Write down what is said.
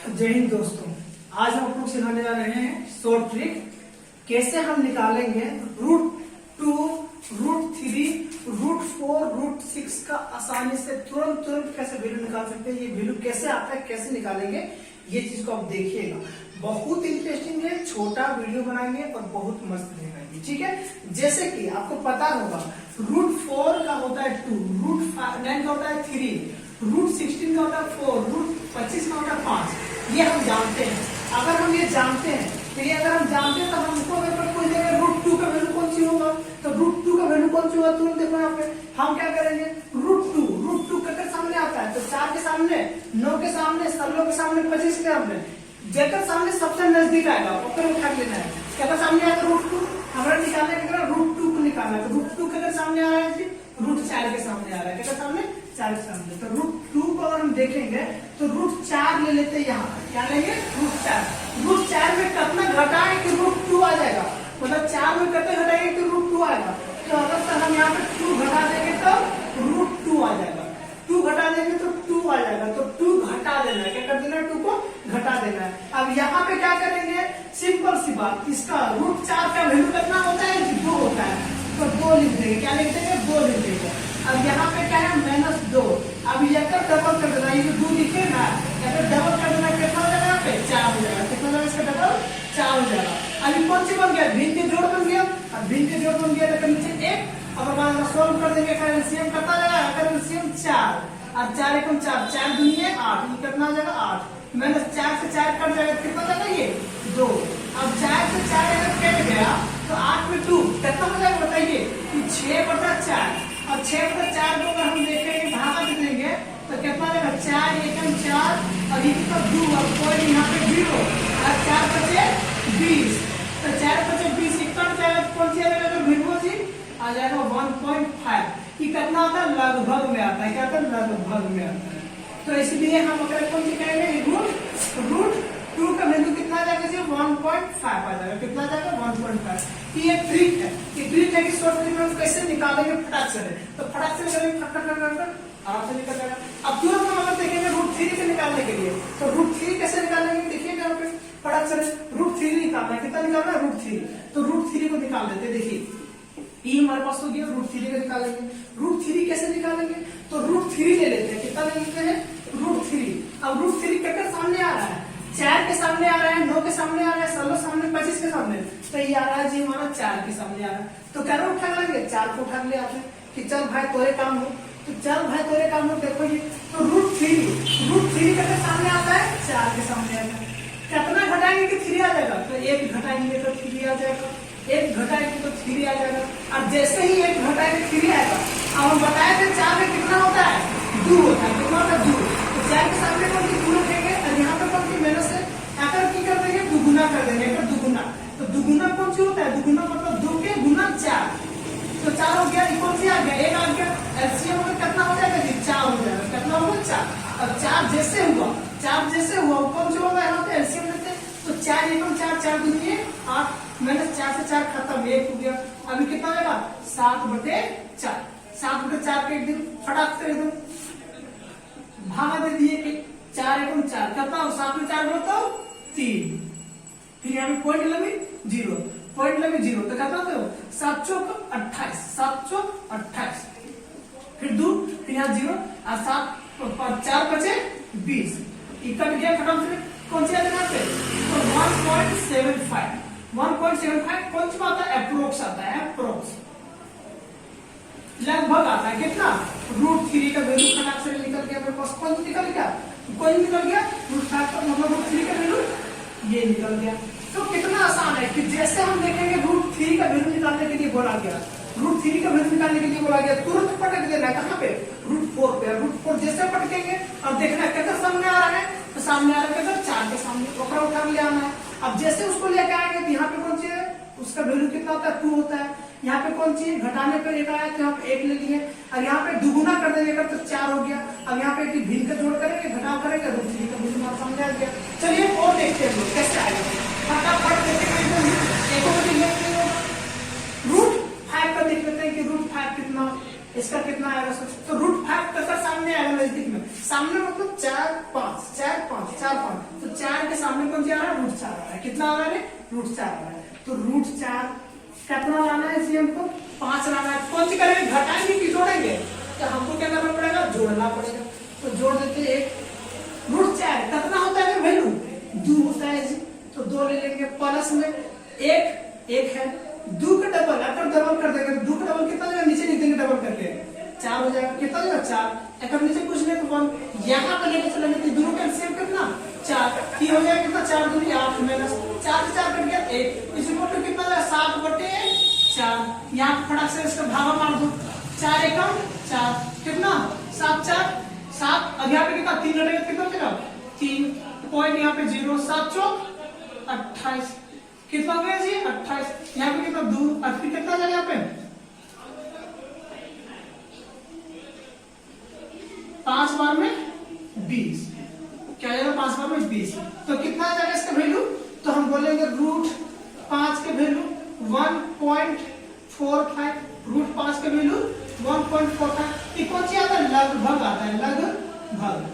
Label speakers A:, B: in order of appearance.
A: जय हिंद दोस्तों। आज हम आपको सिखाने जा रहे हैं शॉर्ट ट्रिक, कैसे हम निकालेंगे √2, √3, √4, √6 का आसानी से तुरंत कैसे वैल्यू निकाल सकते हैं। ये वैल्यू कैसे आता है, कैसे निकालेंगे, ये चीज को आप देखिएगा। बहुत इंटरेस्टिंग है, छोटा वीडियो बनाएंगे और बहुत मस्त रहेगा। ठीक है, जैसे कि आपको पता होगा √4 का होता है 2, √9 का होता है 3, √16 का होता है 4, √25 का होता है 5। ये हम जानते हैं। अगर हम ये जानते हैं तो ये अगर हम जानते हैं तो हमको अगर कोई जगह √2 का वैल्यू कौन सी होगा, तो √2 का वैल्यू कौन सी होगा तुरंत देखो यहाँ पे। हम क्या करेंगे, √2 ककर सामने आता है तो 4 के सामने, 9 के सामने, 16 के सामने, 25 के सामने, जेकर सामने सबसे नजदीक आएगा ओकर उठा लेना है। क्या सामने आएगा √2, हमारा निकालने के √2 को निकालना है। तो √2 के सामने आ रहा है, √4 के सामने आ रहा है, क्या सामने 4 के सामने। तो √2 को अगर हम देखेंगे तो √4 ले लेते हैं। यहाँ क्या लेंगे, √4 में कितना घटाए कि √2 आ जाएगा, मतलब 4 में कितने घटाएंगे कि √2 आएगा। तो अगर हम यहाँ पे 2 घटा देंगे तो √2 आ जाएगा, 2 घटा देंगे तो 2 आ जाएगा। तो 2 घटा देना है, क्या कर देना है, 2 को घटा देना है। अब यहाँ पे क्या करेंगे, सिंपल सी बात, इसका √4 का वैल्यू कितना होता है, 2 होता है, तो 2 लिख देंगे। क्या लिख देंगे, 2 लिख देंगे। अब यहाँ पे क्या है, -2। अब ये डबल कर देना, ये जो 2 लिखे ना, डबल कर देना, कितना हो जाएगा, यहाँ पे 4 हो जाएगा। कितना हो जाएगा इसका डबल, 4 हो जाएगा। अभी कौन सी बन गया, भिन्न के जोड़ बन गया। अब भिन्न के जोड़ बन गया तो नीचे 1, अब सोल्व कर देंगे, एलसीएम कितना जाएगा, एलसीएम 4, और 4 एकम 4, 4 दूनी 8, ये कितना हो जाएगा 8, -4 से 4 कट जाएगा, कितना जाएगा ये 2। अब 4 से 4 अगर कट गया तो 8 में 2 कितना हो जाएगा बताइए, 6/4। और 6/4 को अगर हम देखेंगे भागा दे देंगे तो कितना जाएगा, 4 एकम 4, और ये कितना 2, और कोई यहाँ पे 0, और 4 बचे 20, तो 4 बचे 20 कट जाएगा, कौन सी आएगा तो भिन्नो जी आ जाएगा 1.5। ये कितना आता है, लगभग में आता है, क्या आता है, लगभग में आता है। तो इसलिए हम अगर कौन सी कहेंगे, √2 का वैल्यू कितना आ जाएगा जी, 1.5 आ जाएगा। कितना आ जाएगा, 1.5। ये ट्रिक है, ये ट्रिक है कि शॉर्ट ट्रिक में कैसे निकालेंगे फटाक से। तो फटाक से निकालेंगे, फटाक आराम से निकल जाएगा। अब तुरंत हम अगर देखेंगे √3 से निकालने के लिए, तो √3 कैसे निकालेंगे, देखिए यहाँ पे फटाक से √3 निकालना है। कितना निकालना है, √3। तो √3 को निकाल देते हैं। देखिए ये हमारे पास हो गया, √3 को निकालेंगे। √3 कैसे निकालेंगे, तो √3 ले लेते हैं। कितना ले लेते हैं, √3। अब √3 ककर सामने आ रहा है, 4 के सामने आ रहा है, 9 के सामने आ रहा है, 16 सामने, 25 के सामने, तो ये आ रहा है जी हमारा 4 के सामने आ रहा है। तो क्या उठा लेंगे, 4 को उठा ले आते हैं कि चल भाई तोरे काम हो, तो चल भाई तोरे काम हो। देखो ये तो √3 ककर सामने आता है, 4 के सामने आता है। कितना घटाएंगे कि 3 आ जाएगा, तो 1 घटाएंगे तो 3 आ जाएगा, 1 घटाएंगे तो 3 आ जाएगा। और जैसे ही 1 घटाएंगे 3 आएगा। अब हम बताए थे 4 में कितना होता है, 2 होता है। कितना होता है, 2। तो 4 के सामने कौन सी 2 रखेंगे, और यहाँ पे कौन सी मेहनत से आकर की कर देंगे, दुगुना कर देंगे। दुगुना, तो दुगुना कौन सी होता है, दुगुना मतलब 2 के गुना 4, तो 4 हो गया। कौन सी आ गया, 1 आ गया। एलसीएम में कितना हो जाएगा जी, 4 हो जाएगा। कितना होगा, 4। अब 4 जैसे हुआ, 4 जैसे हुआ कौन सा होगा, यहाँ पे एलसीएम लेते हैं। तो 4 एकम 4, 4 दूनी 8, -4 से 4 खत्म, 1 हो गया। अभी कितना हो जाएगा, 7/4। 7/4 के एक दिन फटाक से एकदम भागा दे दिए कि 4 एकम 4 कितना हो, 7 में 4 तो 3, फिर यहाँ पे पॉइंट लगे 0, पॉइंट लगे 0, तो कितना हो, 7 चौक 28, 7 चौक 28, फिर 2, फिर यहाँ 0, और 7 4 बचे 20, कट गया, खत्म। फिर कौन सी आता है, तो 1.75 कौन सी आता है, अप्रोक्स आता है, अप्रोक्स लगभग आता है। कितना, √3 का वैल्यू फटाक से निकल गया मेरे पास। कौन निकल गया, कोई निकल गया, मतलब √3 का वैल्यू ये निकल गया। तो कितना आसान है कि जैसे हम देखेंगे √3 का वैल्यू निकालने के लिए बोला गया, √3 का वैल्यू निकालने के लिए बोला गया, तुरंत पटक देना है कहाँ पे, √4 पे। √4 जैसे पटकेंगे और देखना है कितना सामने आ रहा है, तो सामने आ रहा है 4 के सामने, तो उठा ले आना है। अब जैसे उसको लेके आएंगे तो यहाँ पे कौन सी है, उसका वैल्यू कितना होता है, 2 होता है। यहाँ पे कौन सी घटाने पे 1 आया, तो यहाँ पे 1 ले लिए, और यहाँ पे दुगुना कर देंगे तो 4 हो गया। अब यहाँ पे भिन्न का जोड़ करेंगे, घटाव करेंगे, √3 का वैल्यू समझ आ गया। चलिए और देखते हैं कैसे आएगा, फटाफट देखते हैं। √5 का देख लेते हैं कि √5 कितना, इसका कितना आएगा। तो √5 का सामने आएगा नजदीक में, सामने मतलब 4 5 4 5 4 5, तो सामने कौन सी आ रहा है, √4 आ रहा है। कितना आ रहा है, √4 आ रहा है। तो √4 कितना लाना है इसे हमको, 5 लाना है। कौन सी करेंगे, घटाएंगे कि जोड़ेंगे, तो हमको क्या करना पड़ेगा, जोड़ना पड़ेगा। तो जोड़ देते हैं, √4 कितना होता है वैल्यू, 2 होता है जी। तो 2 ले लेंगे, प्लस में 1 है, 2 का डबल, अगर डबल कर देंगे 2 का डबल कितना हो जाएगा, नीचे लिख देंगे डबल करके 4 हो जाएगा। कितना हो जाएगा, 4। अगर नीचे कुछ नहीं तो 1 यहाँ पे लेके चलेंगे तो दोनों का एलसीएम कितना, 4 की हो जाएगा। कितना, 4 दूनी 8 माइनस 4 से 4 कट गया 1, इसी को कितना हो जाएगा, 7/4। यहाँ फटाक से इसका भागा मार दो, 4 एकम 4, कितना 7 4 7। अब यहाँ पे कितना 3 घटेगा, कितना हो जाएगा 3 पॉइंट, यहाँ पे 0, 7 चौक 28, कितना हो गया जी 28। यहाँ पे कितना 2, अब फिर कितना जाएगा यहाँ पे 5 बार में 20, क्या जाएगा 5 बार में 20। तो कितना आ जाएगा इसका वैल्यू, तो हम बोलेंगे √5 के वैल्यू 1.45, √5 के वैल्यू 1.45। कौन सी आता है, लगभग आता है, लगभग।